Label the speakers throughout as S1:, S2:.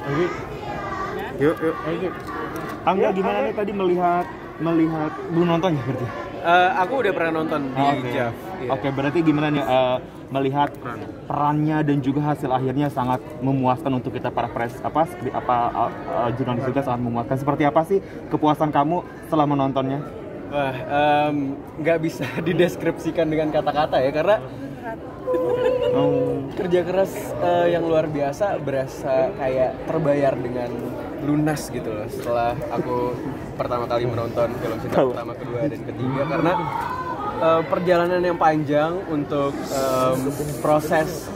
S1: Oke. Yuk. Oke. Angga gimana nih tadi melihat belum nonton ya berarti?
S2: Aku udah pernah nonton di JAV.
S1: Iya. Oke, berarti gimana nih melihat perannya dan juga hasil akhirnya sangat memuaskan untuk kita para jurnalis juga sangat memuaskan. Seperti apa sih kepuasan kamu setelah menontonnya?
S2: Wah, nggak bisa dideskripsikan dengan kata-kata ya, karena kerja keras yang luar biasa berasa kayak terbayar dengan lunas gitu loh setelah aku pertama kali menonton film cinta pertama, kedua, dan ketiga, karena perjalanan yang panjang untuk proses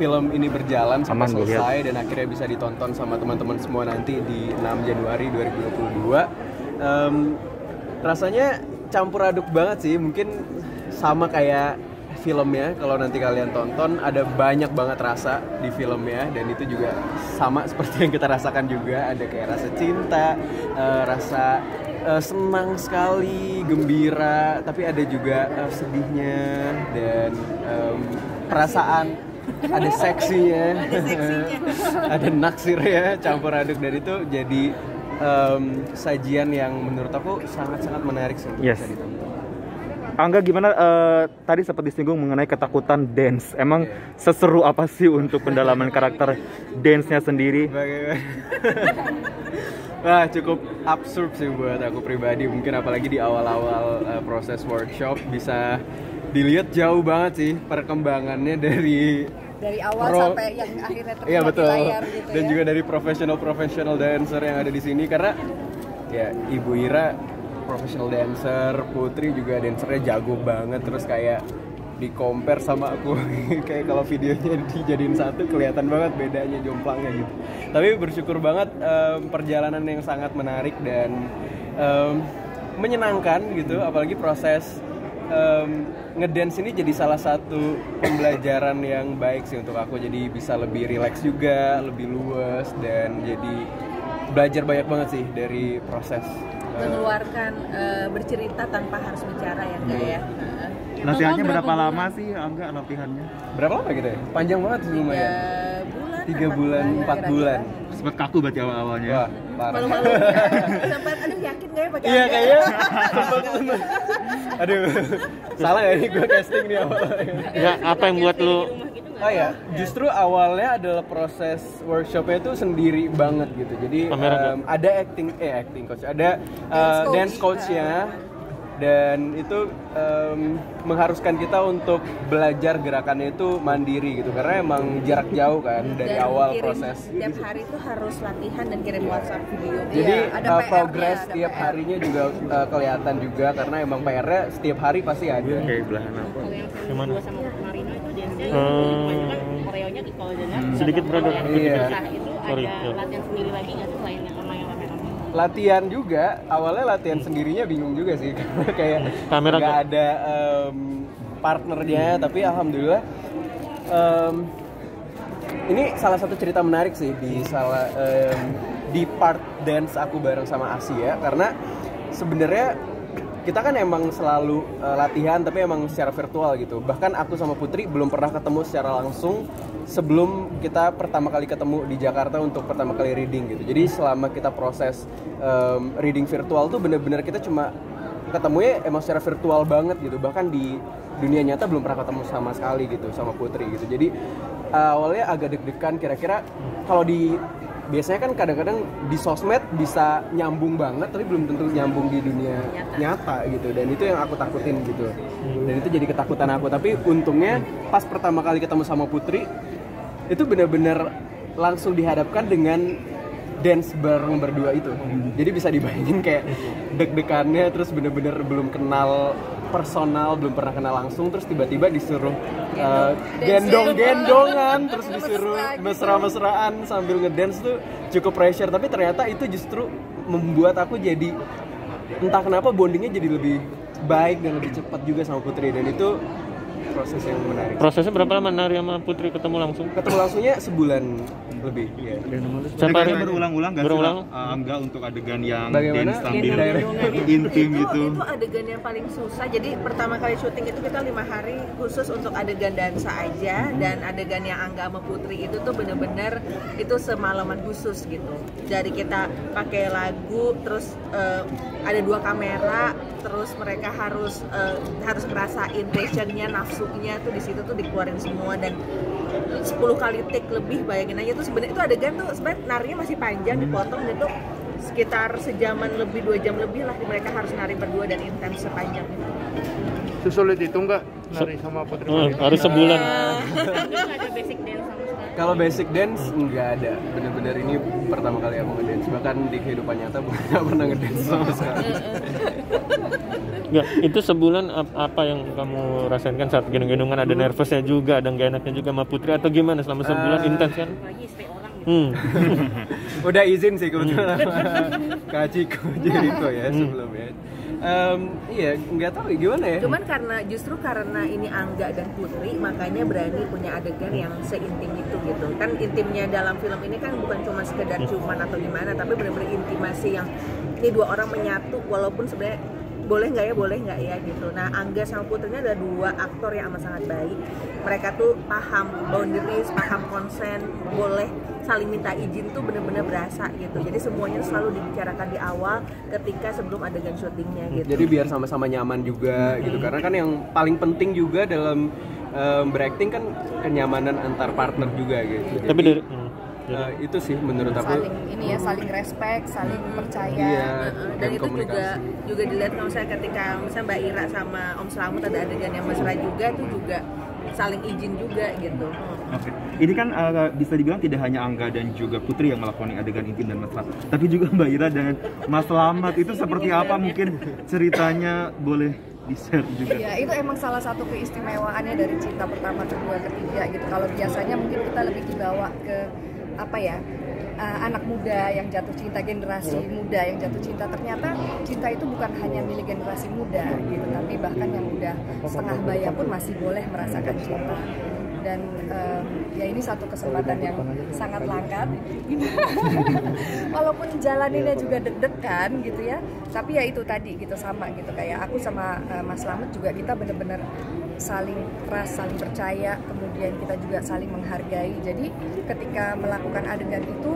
S2: film ini berjalan sampai selesai dan akhirnya bisa ditonton sama teman-teman semua nanti di 6 Januari 2022. Rasanya campur aduk banget sih, mungkin sama kayak filmnya. Kalau nanti kalian tonton, ada banyak banget rasa di filmnya, dan itu juga sama seperti yang kita rasakan juga. Ada kayak rasa cinta, rasa senang sekali, gembira, tapi ada juga sedihnya dan perasaan, ada seksinya, ada naksirnya, campur aduk, dan itu jadi sajian yang menurut aku sangat-sangat menarik sih.
S1: Yes. Angga gimana tadi sempat disinggung mengenai ketakutan dance. Emang seseru apa sih untuk pendalaman karakter dance-nya sendiri?
S2: Wah, cukup absurd sih buat aku pribadi. Mungkin apalagi di awal-awal proses workshop bisa dilihat jauh banget sih perkembangannya dari
S3: awal sampai yang akhirnya terlihat di layar gitu.
S2: Dan juga dari profesional dancer yang ada di sini, karena ya Ibu Ira professional dancer, Putri juga dancernya jago banget, terus kayak di compare sama aku kayak kalau videonya dijadiin satu kelihatan banget bedanya jomplangnya gitu. Tapi bersyukur banget, perjalanan yang sangat menarik dan menyenangkan gitu, apalagi proses ngedance ini jadi salah satu pembelajaran yang baik sih untuk aku. Jadi bisa lebih relax juga, lebih luas, dan jadi belajar banyak banget sih dari proses
S3: mengeluarkan bercerita tanpa harus bicara ya enggak ya.
S1: Latihannya berapa lama sih Angga latihannya?
S2: Berapa lama gitu ya? Panjang banget sih lumayan. 3 bulan, 4 bulan.
S1: Sempat kaku berarti awal-awalnya.
S2: Wah, parah.
S3: Malu-malu. Sempat yakin gak ya pakai?
S2: Iya kayaknya. Aduh. Salah ya ini gue casting nih awalnya.
S1: Ya, apa yang buat lu?
S2: Oh ya, justru awalnya adalah proses workshopnya itu sendiri banget gitu. Jadi ada acting coach, ada dance coachnya, dan itu mengharuskan kita untuk belajar gerakannya itu mandiri gitu, karena emang jarak jauh kan dari awal proses.
S3: Tiap hari itu harus latihan dan kirim WhatsApp video.
S2: Jadi progres tiap harinya juga kelihatan juga, karena emang PR-nya setiap hari pasti ada.
S1: Kayak belahan apa?
S4: Gimana? Sama Marino itu dance-nya koreonya di kalau
S1: sedikit beragam.
S2: Iya.
S4: Itu ada latihan sendiri lagi nggak sih selain yang sama yang rame-rame?
S2: Latihan juga, awalnya latihan sendirinya bingung juga sih, karena kayak nggak ada partnernya, tapi alhamdulillah ini salah satu cerita menarik sih di part dance aku bareng sama Asia, karena sebenarnya kita kan emang selalu latihan tapi emang secara virtual gitu. Bahkan aku sama Putri belum pernah ketemu secara langsung sebelum kita pertama kali ketemu di Jakarta untuk pertama kali reading gitu. Jadi selama kita proses reading virtual tuh bener-bener kita cuma ketemunya emang secara virtual banget gitu. Bahkan di dunia nyata belum pernah ketemu sama sekali gitu sama Putri gitu. Jadi awalnya agak deg-degan, kira-kira kalau biasanya kan kadang-kadang di sosmed bisa nyambung banget tapi belum tentu nyambung di dunia nyata gitu, dan itu yang aku takutin gitu, dan itu jadi ketakutan aku. Tapi untungnya pas pertama kali ketemu sama Putri itu benar-benar langsung dihadapkan dengan dance bareng berdua itu, jadi bisa dibayangin kayak deg-degannya, terus benar-benar belum kenal personal, belum pernah kenal langsung, terus tiba-tiba disuruh gendong-gendongan, terus disuruh mesra-mesraan sambil ngedance tuh cukup pressure. Tapi ternyata itu justru membuat aku jadi entah kenapa bondingnya jadi lebih baik dan lebih cepat juga sama Putri, dan itu proses yang menarik.
S5: Prosesnya berapa lama Nari sama Putri ketemu langsung?
S2: Ketemu langsungnya sebulan lebih, ya.
S5: Setiap hari
S1: berulang-ulang nggak sih
S5: berulang?
S1: Angga untuk adegan yang
S2: Bagaimana?
S1: dance sambil
S3: Gendong-gendongan.
S1: intim gitu.
S3: Itu adegan yang paling susah. Jadi pertama kali syuting itu kita 5 hari khusus untuk adegan dansa aja, dan adegan yang Angga sama Putri itu tuh bener-bener itu semalaman khusus gitu. Dari kita pakai lagu, terus ada 2 kamera, terus mereka harus ngerasain passionnya, nafsunya tuh di situ tuh dikeluarin semua, dan 10 kali take lebih. Bayangin aja tuh sebenarnya itu adegan tuh sebenarnya narinya masih panjang, dipotong gitu sekitar sejaman lebih, 2 jam lebih lah mereka harus nari berdua dan intens sepanjang itu.
S6: Sesulit itu nggak nari sama Putri?
S5: Harus sebulan.
S4: Nggak ada basic dance sama sekali.
S2: Kalau basic dance nggak ada, bener-bener ini pertama kali aku ngedance, bahkan di kehidupan nyata nggak pernah ngedance sama sekali.
S5: Nggak, itu sebulan apa yang kamu rasain kan saat gendong-gendongan, ada nervousnya juga, ada nggak enaknya juga sama Putri, atau gimana selama sebulan intens kan?
S4: Apalagi istri orang gitu.
S2: Udah izin sih kebetulan sama Kak Ciko Jericho ya sebelumnya. Iya, nggak tahu gimana ya.
S3: Cuman karena ini Angga dan Putri, makanya berani punya adegan yang seintim itu gitu. Kan intimnya dalam film ini kan bukan cuma sekedar ciuman atau gimana, tapi benar-benar intimasi yang ini 2 orang menyatu, walaupun sebenarnya boleh nggak ya gitu. Nah, Angga sama Putri ini ada 2 aktor yang amat sangat baik. Mereka tuh paham boundaries, paham konsen, boleh saling minta izin tuh bener-bener berasa gitu. Jadi semuanya selalu dibicarakan di awal ketika sebelum adegan syutingnya gitu.
S2: Jadi biar sama-sama nyaman juga gitu, karena kan yang paling penting juga dalam berakting kan kenyamanan antar partner juga gitu.
S5: Tapi
S2: Jadi,
S5: dari
S2: itu sih menurut aku.
S7: saling respect, saling percaya.
S2: Iya,
S3: Dan itu juga dilihat kalau misalnya ketika misalnya Mbak Ira sama Om Slamet ada adegan yang mesra juga, itu juga saling izin juga gitu.
S1: Oke. Ini kan bisa dibilang tidak hanya Angga dan juga Putri yang melakukan adegan intim dan mesra, tapi juga Mbak Ira dan Mas Slamet. Itu seperti apa mungkin ceritanya, boleh di-share juga?
S7: Ya, itu emang salah satu keistimewaannya dari cinta pertama, kedua, ketiga gitu. Kalau biasanya mungkin kita lebih dibawa ke apa ya, anak muda yang jatuh cinta, generasi muda yang jatuh cinta. Ternyata cinta itu bukan hanya milik generasi muda gitu, tapi bahkan yang udah setengah baya pun masih boleh merasakan cinta. Dan ya ini satu kesempatan yang sangat langka. Walaupun jalaninnya juga deg-degan gitu ya, tapi ya itu tadi gitu, sama gitu kayak aku sama Mas Slamet juga, kita bener-bener saling trust, saling percaya, kemudian kita juga saling menghargai. Jadi ketika melakukan adegan itu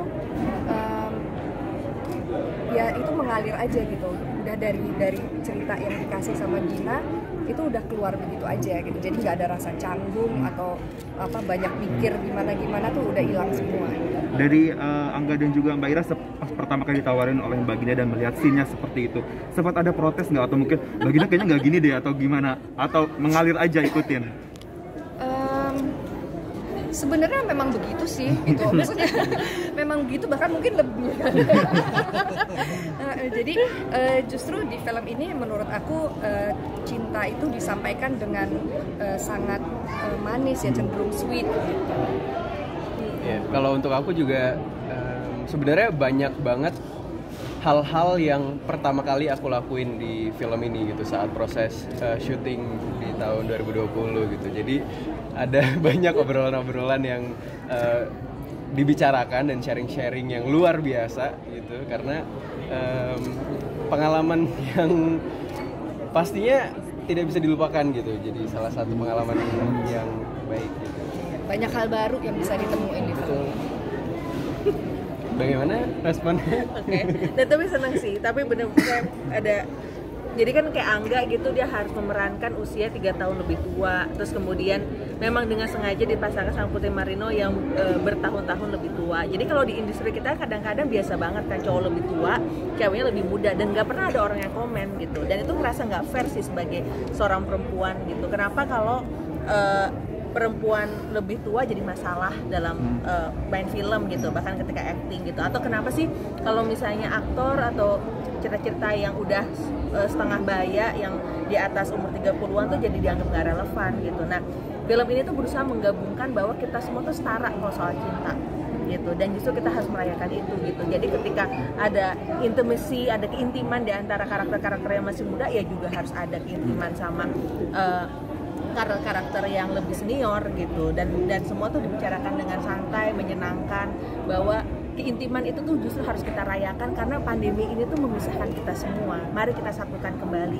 S7: ya itu mengalir aja gitu, udah dari cerita yang dikasih sama Gina itu udah keluar begitu aja gitu. Jadi nggak ada rasa canggung atau apa banyak mikir gimana tuh udah hilang semua.
S1: Dari Angga dan juga Mbak Ira pas pertama kali ditawarin oleh Mbak Gina dan melihat scene-nya seperti itu, sempat ada protes nggak, atau mungkin Mbak Gina kayaknya nggak gini deh atau gimana, atau mengalir aja ikutin?
S7: Sebenarnya memang begitu sih, gitu. Maksudnya memang begitu, bahkan mungkin lebih. Jadi justru di film ini menurut aku cinta itu disampaikan dengan sangat manis ya, cenderung sweet. Gitu.
S2: Ya, kalau untuk aku juga sebenarnya banyak banget hal-hal yang pertama kali aku lakuin di film ini gitu saat proses syuting di tahun 2020 gitu. Jadi ada banyak obrolan-obrolan yang dibicarakan dan sharing-sharing yang luar biasa gitu, karena pengalaman yang pastinya tidak bisa dilupakan gitu. Jadi salah satu pengalaman yang baik gitu.
S7: Banyak hal baru yang bisa ditemuin di film.
S2: Bagaimana responnya?
S3: Oke. Dan tapi seneng sih, tapi bener-bener ada. Jadi kan kayak Angga gitu, dia harus memerankan usia 3 tahun lebih tua. Terus kemudian memang dengan sengaja dipasangkan sama Putri Marino yang bertahun-tahun lebih tua. Jadi kalau di industri kita kadang-kadang biasa banget kan cowok lebih tua, ceweknya lebih muda, dan nggak pernah ada orang yang komen gitu. Dan itu ngerasa nggak fair sih sebagai seorang perempuan gitu. Kenapa kalau perempuan lebih tua jadi masalah dalam main film gitu, bahkan ketika acting gitu? Atau kenapa sih kalau misalnya aktor atau cerita-cerita yang udah setengah baya yang di atas umur 30-an tuh jadi dianggap nggak relevan gitu. Nah, film ini tuh berusaha menggabungkan bahwa kita semua tuh setara kalau soal cinta gitu, dan justru kita harus merayakan itu gitu. Jadi ketika ada intimacy, ada keintiman di antara karakter-karakter yang masih muda, ya juga harus ada keintiman sama karakter yang lebih senior gitu, dan semua tuh dibicarakan dengan santai, menyenangkan, bahwa keintiman itu tuh justru harus kita rayakan karena pandemi ini tuh memisahkan kita semua. Mari kita satukan kembali.